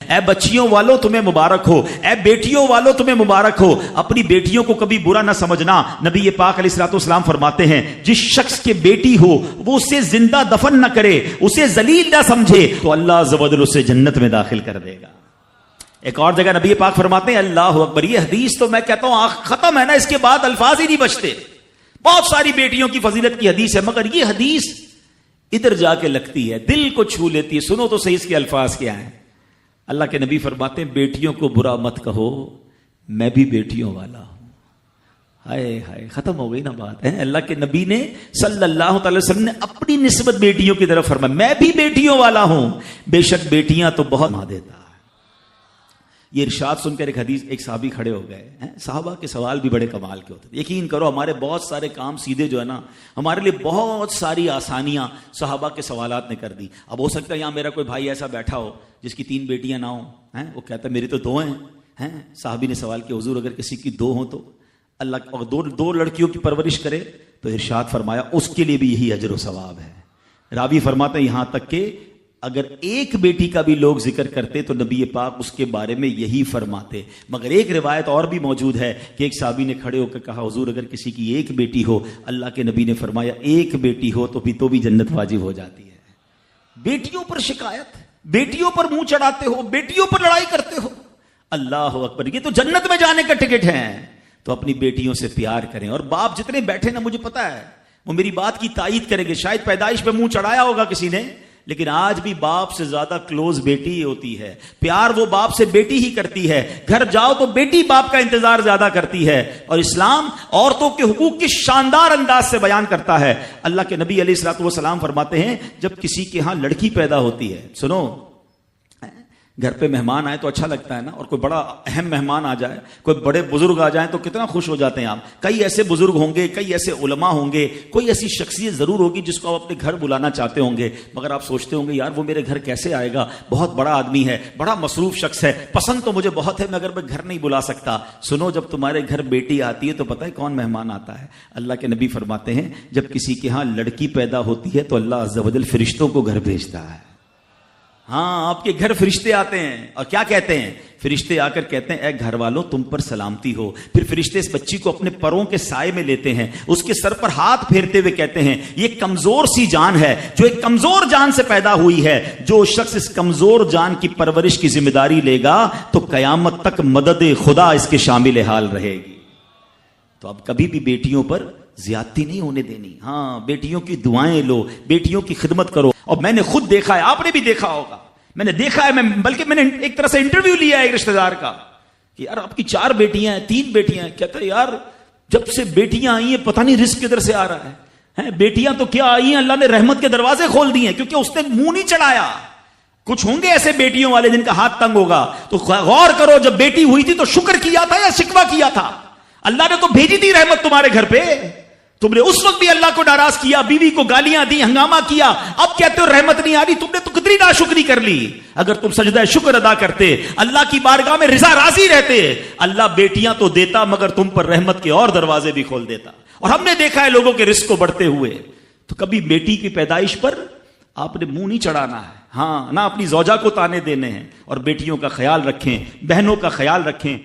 اے بچیوں والوں تمہیں مبارک ہو، اے بیٹیوں والوں تمہیں مبارک ہو۔ اپنی بیٹیوں کو کبھی برا نہ سمجھنا۔ نبی پاک علیہ الصلوۃ والسلام فرماتے ہیں جس شخص کے بیٹی ہو وہ اسے زندہ دفن نہ کرے، اسے ذلیل نہ سمجھے، تو اللہ عز و جل اسے جنت میں داخل کر دے گا۔ ایک اور جگہ نبی پاک فرماتے ہیں اللہ اکبر، یہ حدیث تو میں کہتا ہوں ختم ہے نا، اس کے بعد الفاظ ہی نہیں بچتے۔ بہت ساری بیٹیوں کی فضیلت کی حدیث ہے، مگر یہ حدیث ادھر جا کے لگتی ہے، دل کو چھو لیتی ہے۔ سنو تو صحیح اس کے الفاظ کیا ہیں۔ اللہ کے نبی فرماتے ہیں بیٹیوں کو برا مت کہو، میں بھی بیٹیوں والا ہوں۔ ہائے ہائے، ختم ہو گئی نا بات ہے۔ اللہ کے نبی نے صلی اللہ تعالی وسلم نے اپنی نسبت بیٹیوں کی طرف فرمایا میں بھی بیٹیوں والا ہوں، بے شک بیٹیاں تو بہت ماں دیتا ہے۔ یہ ارشاد سن کر ایک صحابی کھڑے ہو گئے ہیں۔ صحابہ کے سوال بھی بڑے کمال کے ہوتے ہیں۔ یقین کرو ہمارے بہت سارے کام سیدھے جو ہے نا، ہمارے لیے بہت ساری آسانیاں صحابہ کے سوالات نے کر دی۔ اب ہو سکتا ہے یہاں میرا کوئی بھائی ایسا بیٹھا ہو جس کی 3 بیٹیاں نہ ہوں، وہ کہتا ہے میری تو 2 ہیں۔ صحابی نے سوال کیا حضور اگر کسی کی 2 ہوں تو اللہ اور 2 لڑکیوں کی پرورش کرے تو ارشاد فرمایا اس کے لیے بھی یہی اجر و ثواب ہے۔ راوی فرماتے ہیں یہاں تک کہ اگر ایک بیٹی کا بھی لوگ ذکر کرتے تو نبی پاک اس کے بارے میں یہی فرماتے۔ مگر ایک روایت اور بھی موجود ہے کہ ایک صحابی نے کھڑے ہو کر کہا حضور اگر کسی کی 1 بیٹی ہو، اللہ کے نبی نے فرمایا 1 بیٹی ہو تو بھی جنت واجب ہو جاتی ہے۔ بیٹیوں پر شکایت، بیٹیوں پر منہ چڑھاتے ہو، بیٹیوں پر لڑائی کرتے ہو، اللہ اکبر، یہ تو جنت میں جانے کا ٹکٹ ہے۔ تو اپنی بیٹیوں سے پیار کریں۔ اور باپ جتنے بیٹھے نا، مجھے پتا ہے وہ میری بات کی تائید کریں گے، شاید پیدائش پہ منہ چڑھایا ہوگا کسی نے، لیکن آج بھی باپ سے زیادہ کلوز بیٹی ہی ہوتی ہے۔ پیار وہ باپ سے بیٹی ہی کرتی ہے۔ گھر جاؤ تو بیٹی باپ کا انتظار زیادہ کرتی ہے۔ اور اسلام عورتوں کے حقوق کی شاندار انداز سے بیان کرتا ہے۔ اللہ کے نبی علیہ الصلوۃ والسلام فرماتے ہیں جب کسی کے ہاں لڑکی پیدا ہوتی ہے، سنو، گھر پہ مہمان آئے تو اچھا لگتا ہے نا، اور کوئی بڑا اہم مہمان آ جائے، کوئی بڑے بزرگ آ جائیں تو کتنا خوش ہو جاتے ہیں آپ۔ کئی ایسے بزرگ ہوں گے، کئی ایسے علماء ہوں گے، کوئی ایسی شخصیت ضرور ہوگی جس کو آپ اپنے گھر بلانا چاہتے ہوں گے، مگر آپ سوچتے ہوں گے یار وہ میرے گھر کیسے آئے گا، بہت بڑا آدمی ہے، بڑا مصروف شخص ہے، پسند تو مجھے بہت ہے مگر میں گھر نہیں بلا سکتا۔ سنو، جب تمہارے گھر بیٹی آتی ہے تو پتہ ہے کون مہمان آتا ہے؟ اللہ کے نبی فرماتے ہیں جب کسی کے ہاں لڑکی پیدا ہوتی ہے تو اللہ عز و جل فرشتوں کو گھر بھیجتا ہے۔ ہاں، آپ کے گھر فرشتے آتے ہیں اور کیا کہتے ہیں؟ فرشتے آ کر کہتے ہیں اے گھر والوں تم پر سلامتی ہو۔ پھر فرشتے اس بچی کو اپنے پروں کے سائے میں لیتے ہیں، اس کے سر پر ہاتھ پھیرتے ہوئے کہتے ہیں یہ کمزور سی جان ہے جو ایک کمزور جان سے پیدا ہوئی ہے، جو شخص اس کمزور جان کی پرورش کی ذمہ داری لے گا تو قیامت تک مدد خدا اس کے شامل حال رہے گی۔ تو اب کبھی بھی بیٹیوں پر زیادتی نہیں ہونے دینی۔ ہاں، بیٹیوں کی دعائیں لو، بیٹیوں کی خدمت کرو۔ اور میں نے خود دیکھا ہے، آپ نے بھی دیکھا ہوگا، میں نے دیکھا ہے، بلکہ میں نے ایک طرح سے انٹرویو لیا ہے ایک رشتہ دار کا کہ یار آپ کی 4 بیٹیاں ہیں، 3 بیٹیاں ہیں۔ کہتا ہے یار جب سے بیٹیاں آئی ہیں پتہ نہیں رزق کدھر سے آ رہا ہے۔ بیٹیاں تو کیا آئی ہیں، اللہ نے رحمت کے دروازے کھول دیے ہیں، کیونکہ اس نے منہ نہیں چڑھایا۔ کچھ ہوں گے ایسے بیٹیوں والے جن کا ہاتھ تنگ ہوگا، تو غور کرو جب بیٹی ہوئی تھی تو شکر کیا تھا یا شکوہ کیا تھا؟ اللہ نے تو بھیجی تھی رحمت تمہارے گھر پہ، تم نے اس وقت بھی اللہ کو ناراض کیا، بیوی کو گالیاں دی، ہنگامہ کیا، اب کہتے ہو رحمت نہیں آ رہی۔ تم نے تو کتنی ناشکری کر لی۔ اگر تم سجدہ شکر ادا کرتے، اللہ کی بارگاہ میں رضا راضی رہتے، اللہ بیٹیاں تو دیتا مگر تم پر رحمت کے اور دروازے بھی کھول دیتا۔ اور ہم نے دیکھا ہے لوگوں کے رزق کو بڑھتے ہوئے۔ تو کبھی بیٹی کی پیدائش پر آپ نے منہ نہیں چڑھانا ہے، ہاں، نہ اپنی زوجہ کو تانے دینے ہیں، اور بیٹیوں کا خیال رکھیں، بہنوں کا خیال رکھیں۔